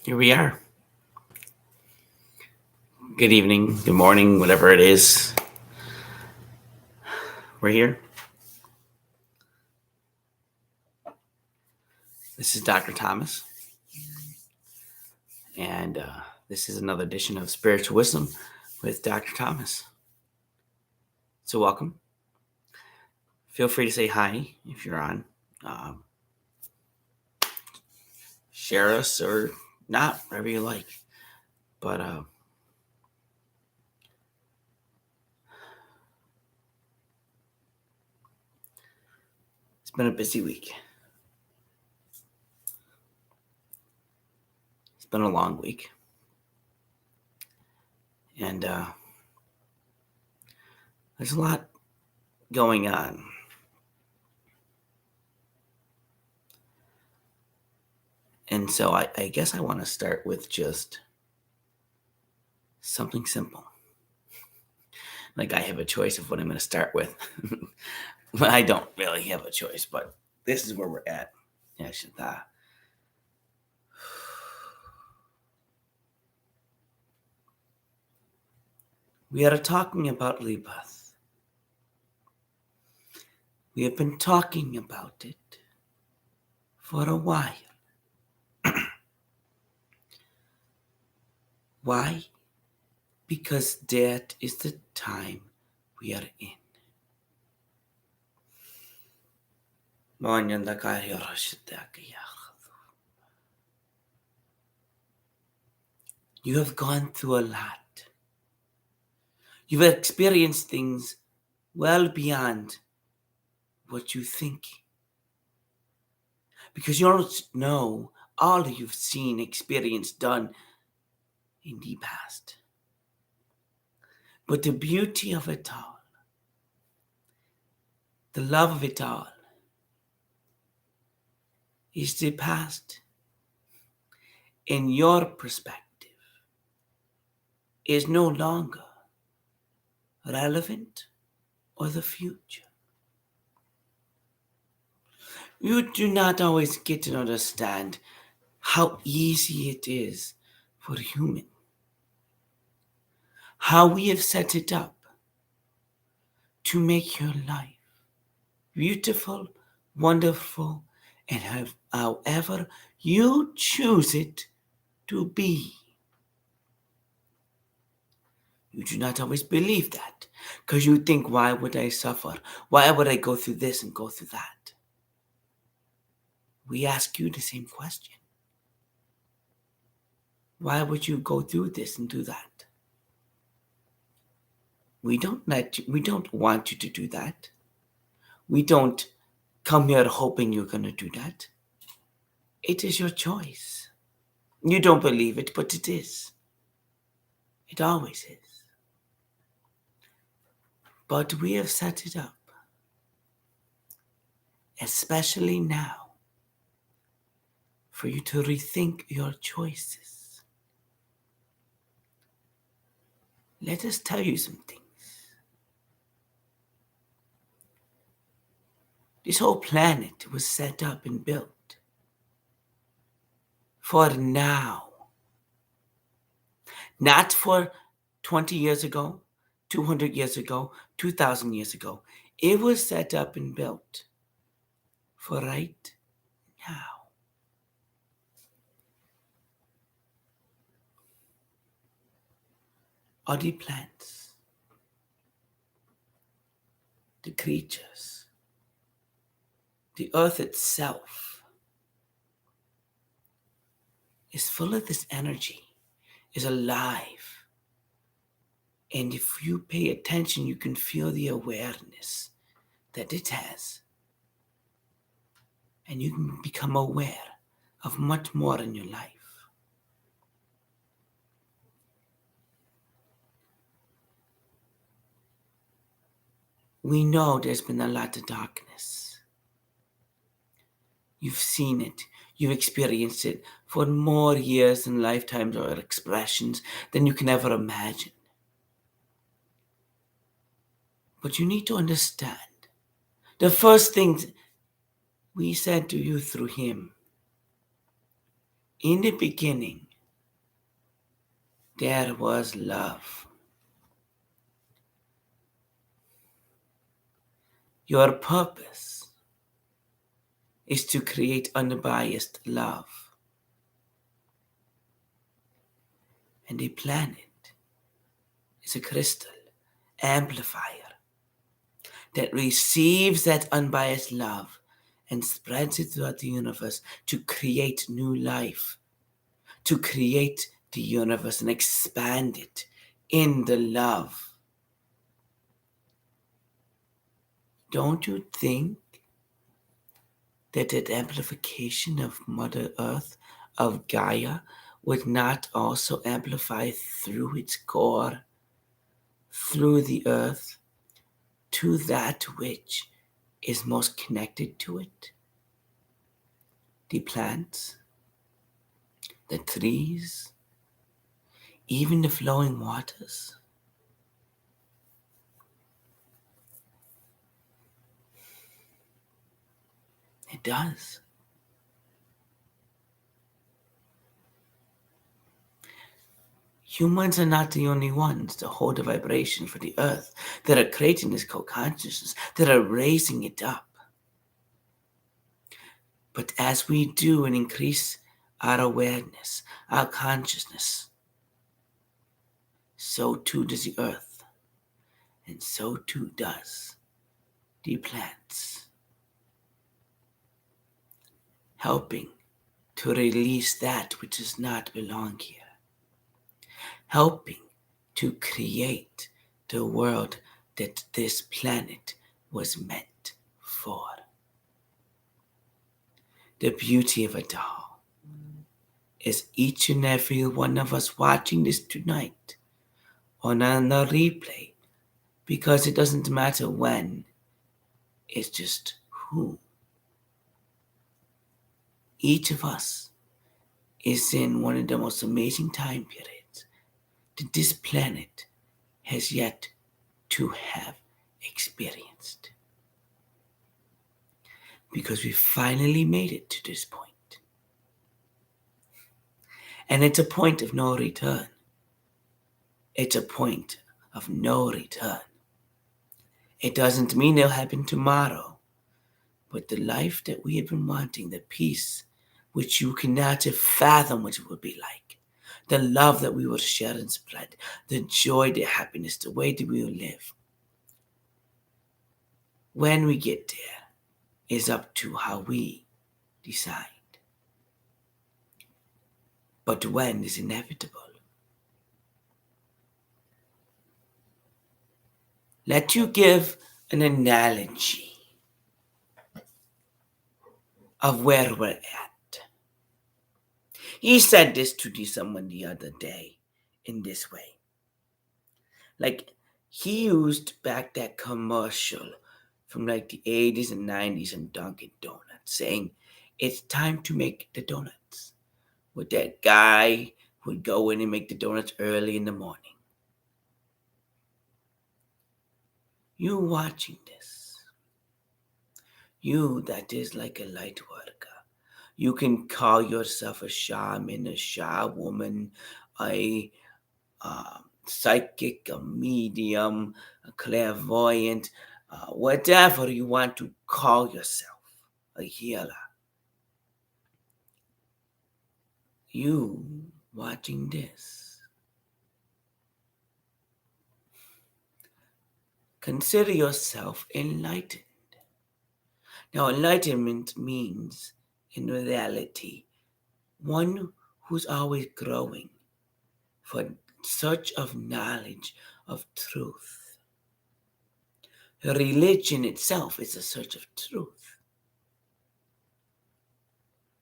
Here we are. Good evening, good morning, whatever it is. We're here. This is Dr. Thomas, and this is another edition of Spiritual Wisdom with Dr. Thomas. So, welcome. Feel free to say hi if you're on. Share us or not, whatever you like. But it's been a busy week. It's been a long week. And there's a lot going on. And so I guess I want to start with just something simple. Like I have a choice of what I'm going to start with. Well, I don't really have a choice, but this is where we're at. We are talking about rebirth. We have been talking about it for a while. Why? Because that is the time we are in. You have gone through a lot. You've experienced things well beyond what you think. Because you don't know all you've seen, experienced, done in the past. But the beauty of it all, the love of it all, is the past, in your perspective, is no longer relevant or the future. You do not always get to understand how easy it is for human, how we have set it up to make your life beautiful, wonderful, and however you choose it to be. You do not always believe that because you think, why would I suffer? Why would I go through this and go through that? We ask you the same question. Why would you go through this and do that? We don't want you to do that. We don't come here hoping you're going to do that. It is your choice. You don't believe it, but it is. It always is. But we have set it up, especially now, for you to rethink your choices. Let us tell you some things. This whole planet was set up and built for now. Not for 20 years ago, 200 years ago, 2,000 years ago. It was set up and built for right now. All the plants, the creatures, the earth itself is full of this energy, is alive. And if you pay attention, you can feel the awareness that it has. And you can become aware of much more in your life. We know there's been a lot of darkness. You've seen it. You've experienced it for more years and lifetimes or expressions than you can ever imagine. But you need to understand the first thing we said to you through him. In the beginning there was love. Your purpose is to create unbiased love. And a planet is a crystal amplifier that receives that unbiased love and spreads it throughout the universe to create new life, to create the universe and expand it in the love. Don't you think that that amplification of Mother Earth, of Gaia, would not also amplify through its core, through the earth, to that which is most connected to it? The plants, the trees, even the flowing waters. It does. Humans are not the only ones to hold the vibration for the earth, that are creating this co-consciousness, that are raising it up. But as we do and increase our awareness, our consciousness, so too does the earth, and so too does the plants, helping to release that which does not belong here, helping to create the world that this planet was meant for. The beauty of it all is each and every one of us watching this tonight on a replay, because it doesn't matter when, it's just who. Each of us is in one of the most amazing time periods that this planet has yet to have experienced. Because we finally made it to this point. And it's a point of no return. It's a point of no return. It doesn't mean it'll happen tomorrow, but the life that we have been wanting, the peace which you cannot fathom what it would be like, the love that we will share and spread, the joy, the happiness, the way that we will live. When we get there is up to how we decide. But when is inevitable. Let you give an analogy of where we're at. He said this to someone the other day in this way. Like, he used back that commercial from like the 80s and 90s in Dunkin' Donuts saying, it's time to make the donuts. With that guy who would go in and make the donuts early in the morning. You watching this, you that is like a light worker, you can call yourself a shaman, a shawoman, a psychic, a medium, a clairvoyant, whatever you want to call yourself, a healer. You watching this, consider yourself enlightened. Now, enlightenment means, in reality, one who's always growing for search of knowledge, of truth. Religion itself is a search of truth.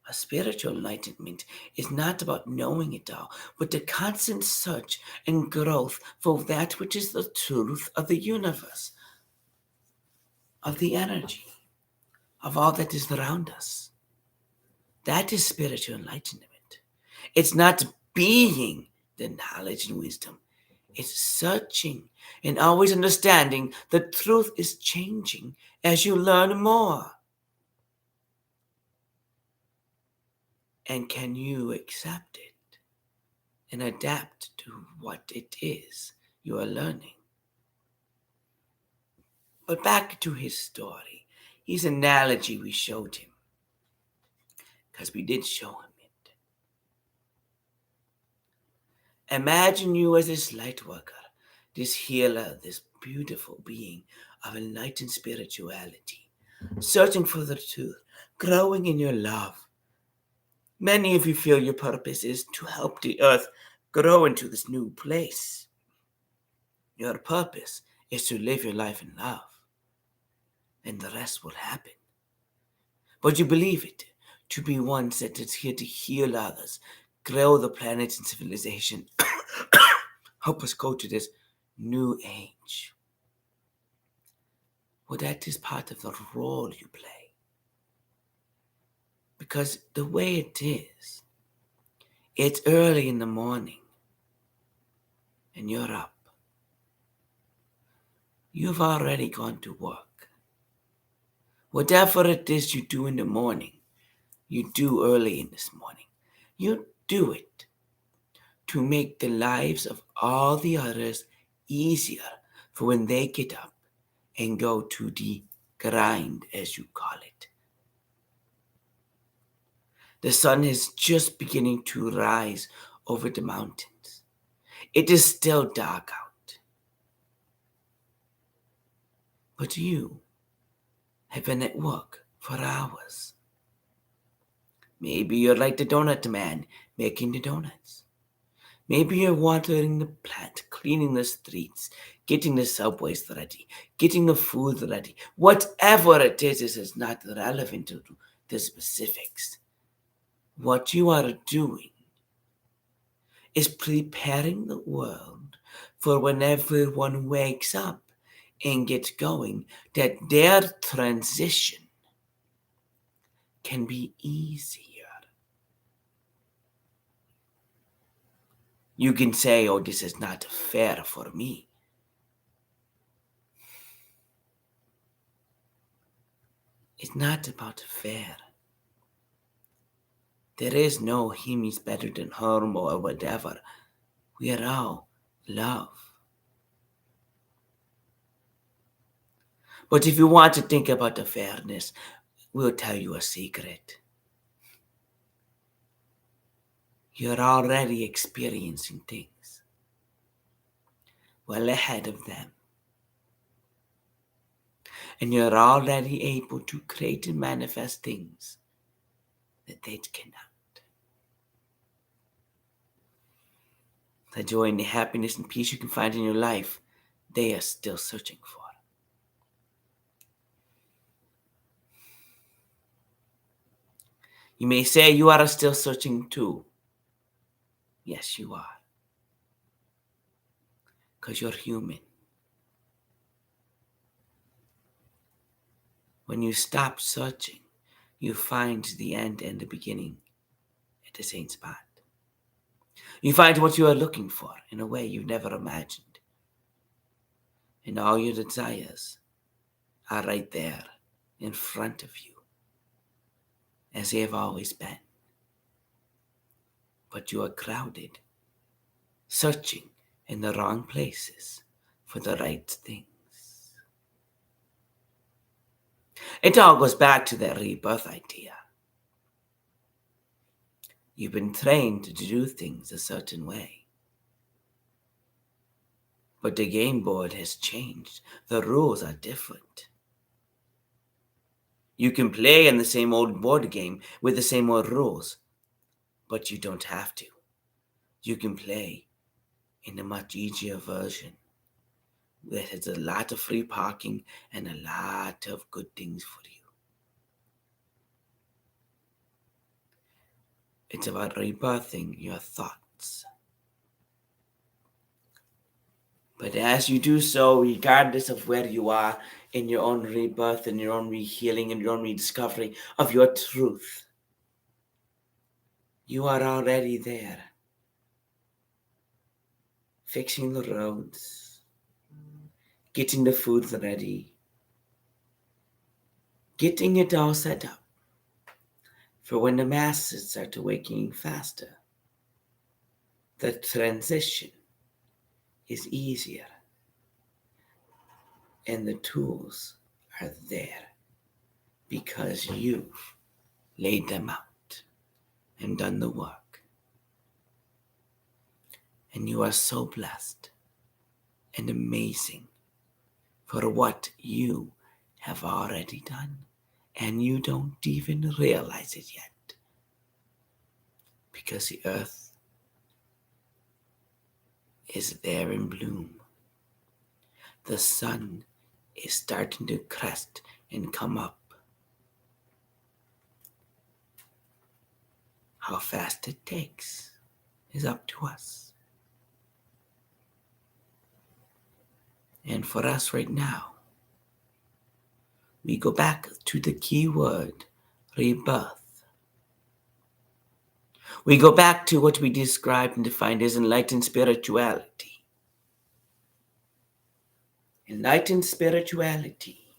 A spiritual enlightenment is not about knowing it all, but the constant search and growth for that which is the truth of the universe, of the energy, of all that is around us. That is spiritual enlightenment. It's not being the knowledge and wisdom. It's searching and always understanding the truth is changing as you learn more. And can you accept it and adapt to what it is you are learning. But back to his story, his analogy we showed him, because we did show him it. Imagine you as this light worker, this healer, this beautiful being of enlightened spirituality, searching for the truth, growing in your love. Many of you feel your purpose is to help the earth grow into this new place. Your purpose is to live your life in love, and the rest will happen. But you believe it to be one that is here to heal others, grow the planet and civilization, help us go to this new age. Well, that is part of the role you play. Because the way it is, it's early in the morning and you're up. You've already gone to work. Whatever it is you do in the morning, you do early in this morning. You do it to make the lives of all the others easier for when they get up and go to the grind, as you call it. The sun is just beginning to rise over the mountains. It is still dark out. But you have been at work for hours. Maybe you're like the donut man making the donuts. Maybe you're watering the plant, cleaning the streets, getting the subways ready, getting the food ready. Whatever it is not relevant to the specifics. What you are doing is preparing the world for when everyone wakes up and gets going, that their transition can be easier. You can say, oh, this is not fair for me. It's not about fair. There is no him is better than her or whatever. We are all love. But if you want to think about the fairness, we'll tell you a secret. You're already experiencing things well ahead of them. And you're already able to create and manifest things that they cannot. The joy and the happiness and peace you can find in your life, they are still searching for. You may say you are still searching too. Yes, you are. Because you're human. When you stop searching, you find the end and the beginning at the same spot. You find what you are looking for in a way you've never imagined. And all your desires are right there in front of you, as they have always been. But you are crowded, searching in the wrong places for the right things. It all goes back to that rebirth idea. You've been trained to do things a certain way. But the game board has changed. The rules are different. You can play in the same old board game with the same old rules, but you don't have to. You can play in a much easier version that has a lot of free parking and a lot of good things for you. It's about rebirthing your thoughts. But as you do so, regardless of where you are in your own rebirth and your own rehealing and your own rediscovery of your truth, you are already there. Fixing the roads, getting the food ready, getting it all set up for when the masses start waking faster. the transition is easier, and the tools are there because you've laid them out and done the work. And you are so blessed and amazing for what you have already done, and you don't even realize it yet, because the earth is there in bloom. The sun is starting to crest and come up. How fast it takes is up to us. And for us right now, we go back to the key word, rebirth. We go back to what we described and defined as enlightened spirituality. Enlightened spirituality,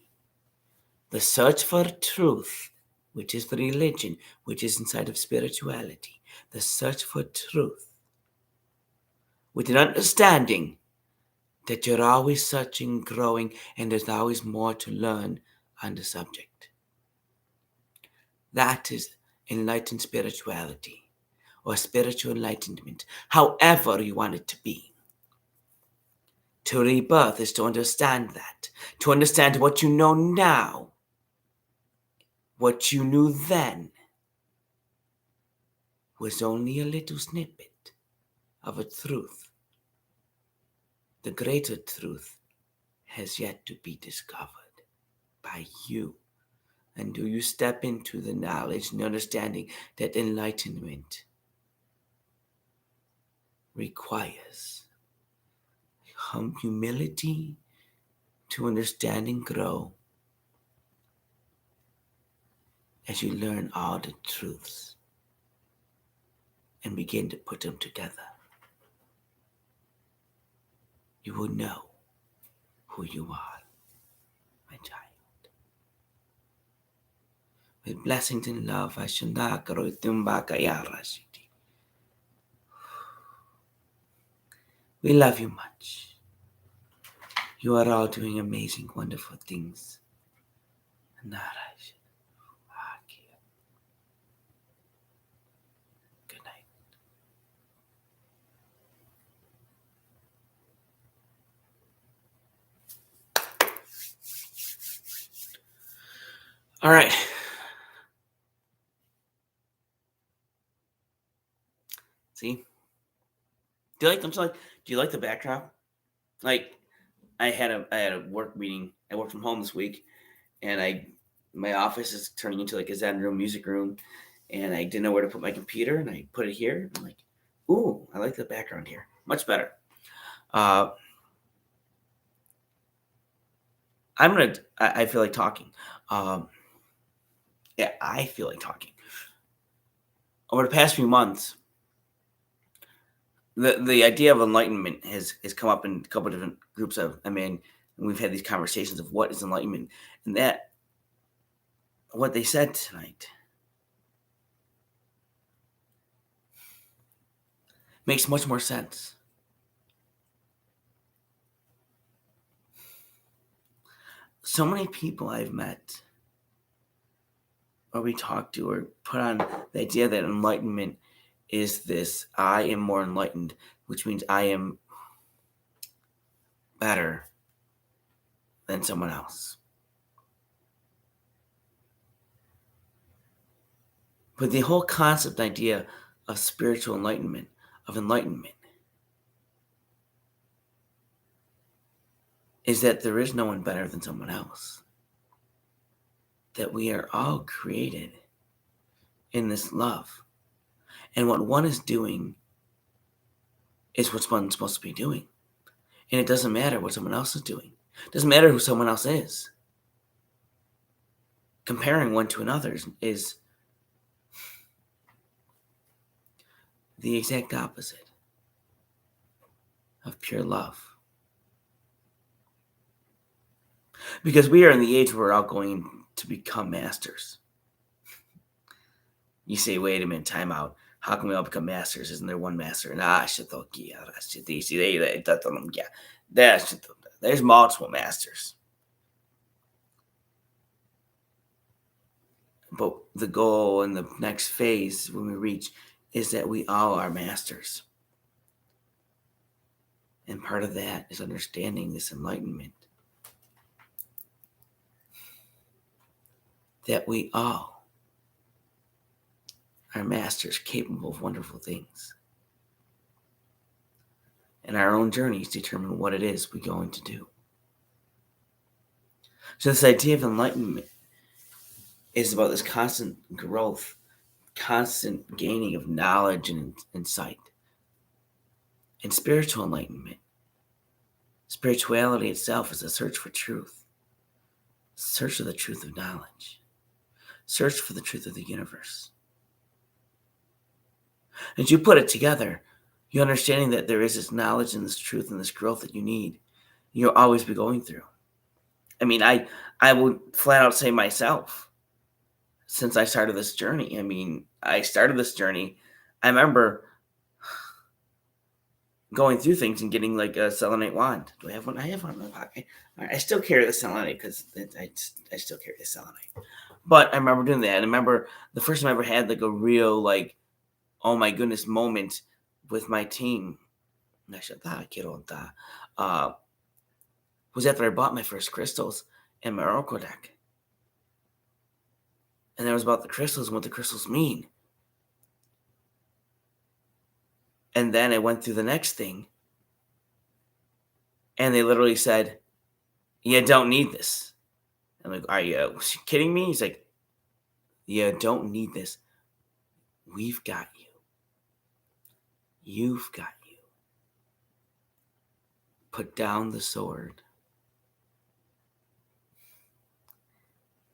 the search for truth, which is the religion, which is inside of spirituality, the search for truth, with an understanding that you're always searching, growing, and there's always more to learn on the subject. That is enlightened spirituality, or spiritual enlightenment, however you want it to be. To rebirth is to understand that, to understand what you know now, what you knew then was only a little snippet of a truth. The greater truth has yet to be discovered by you. And do you step into the knowledge and understanding that enlightenment requires humility to understand and grow as you learn all the truths and begin to put them together. You will know who you are, my child. With blessings and love, we love you much. You are all doing amazing, wonderful things. Good night. All right. See? Do you like the backdrop? Like, I had a work meeting. I work from home this week, and my office is turning into like a Zen room, music room, and I didn't know where to put my computer, and I put it here. I'm like, ooh, I like the background here, much better. I feel like talking. Yeah, I feel like talking. Over the past few months, the idea of enlightenment has come up in a couple of different groups and we've had these conversations of what is enlightenment, and that what they said tonight makes much more sense. So many people I've met or we talk to or put on the idea that enlightenment is this, I am more enlightened, which means I am better than someone else. But the whole concept idea of spiritual enlightenment, is that there is no one better than someone else. That we are all created in this love. And what one is doing is what one's supposed to be doing. And it doesn't matter what someone else is doing. It doesn't matter who someone else is. Comparing one to another is the exact opposite of pure love. Because we are in the age where we're all going to become masters. You say, wait a minute, time out. How can we all become masters? Isn't there one master? There's multiple masters. But the goal in the next phase when we reach is that we all are masters. And part of that is understanding this enlightenment. That we all are masters capable of wonderful things. And our own journeys determine what it is we're going to do. So this idea of enlightenment is about this constant growth, constant gaining of knowledge and insight. And spiritual enlightenment, spirituality itself is a search for truth, search for the truth of knowledge, search for the truth of the universe. As you put it together, you're understanding that there is this knowledge and this truth and this growth that you need. You'll always be going through. I mean, I would flat out say myself, since I started this journey, I remember going through things and getting like a selenite wand. Do I have one? I have one in my pocket. I still carry the selenite because I still carry the selenite. But I remember doing that. I remember the first time I ever had like a real like, oh my goodness moment with my team. Was after I bought my first crystals and my oracle deck. And that was about the crystals and what the crystals mean. And then I went through the next thing. And they literally said, you don't need this. I'm like, are you kidding me? He's like, you don't need this. We've got you. You've got you. Put down the sword.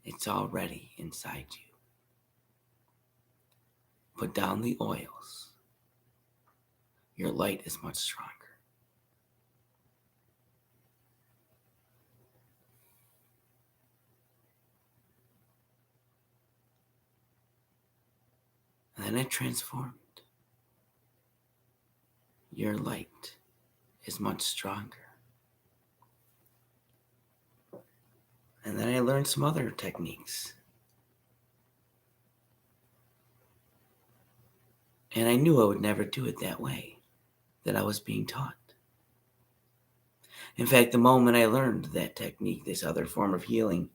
It's already inside you. Put down the oils. Your light is much stronger. And then it transformed. Your light is much stronger. And then I learned some other techniques. And I knew I would never do it that way that I was being taught. In fact, the moment I learned that technique, this other form of healing,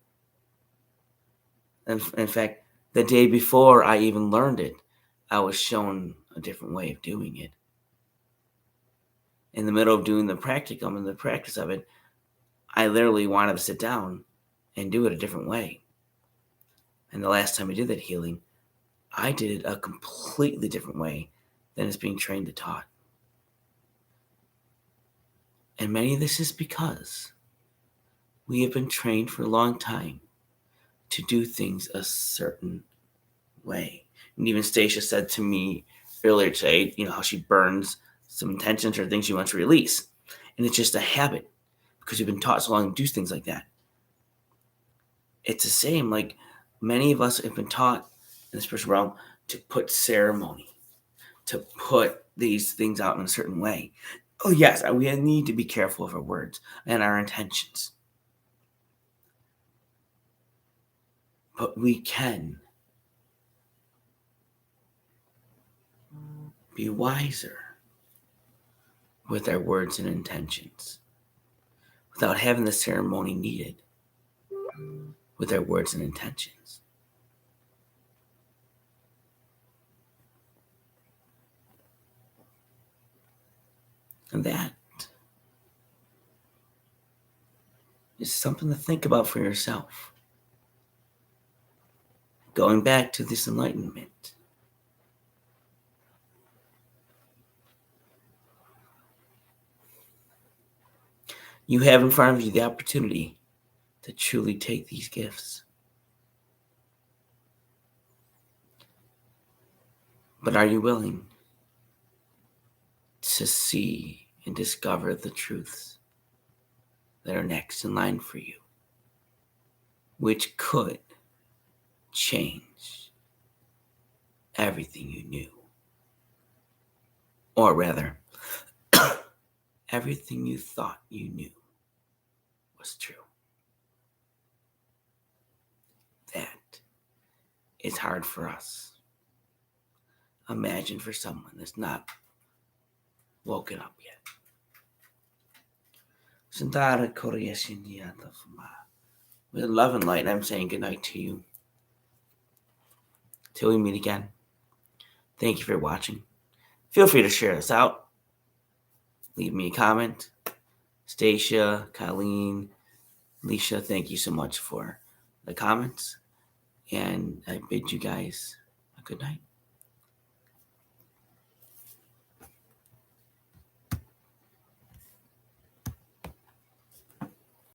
in fact, the day before I even learned it, I was shown a different way of doing it. In the middle of doing the practicum and the practice of it, I literally wanted to sit down and do it a different way. And the last time I did that healing, I did it a completely different way than it's being trained and taught. And many of this is because we have been trained for a long time to do things a certain way. And even Stacia said to me earlier today, how she burns some intentions or things she wants to release. And it's just a habit because we've been taught so long to do things like that. It's the same, like many of us have been taught in the spiritual realm to put ceremony, to put these things out in a certain way. Oh yes, we need to be careful of our words and our intentions. But we can be wiser with our words and intentions without having the ceremony needed with our words and intentions. And that is something to think about for yourself. Going back to this enlightenment. You have in front of you the opportunity to truly take these gifts. But are you willing to see and discover the truths that are next in line for you, which could change everything you knew? Or rather, everything you thought you knew was true. That is hard for us. Imagine for someone that's not woken up yet. With love and light, I'm saying goodnight to you. Till we meet again. Thank you for watching. Feel free to share this out. Leave me a comment. Stacia, Colleen, Leisha, thank you so much for the comments. And I bid you guys a good night.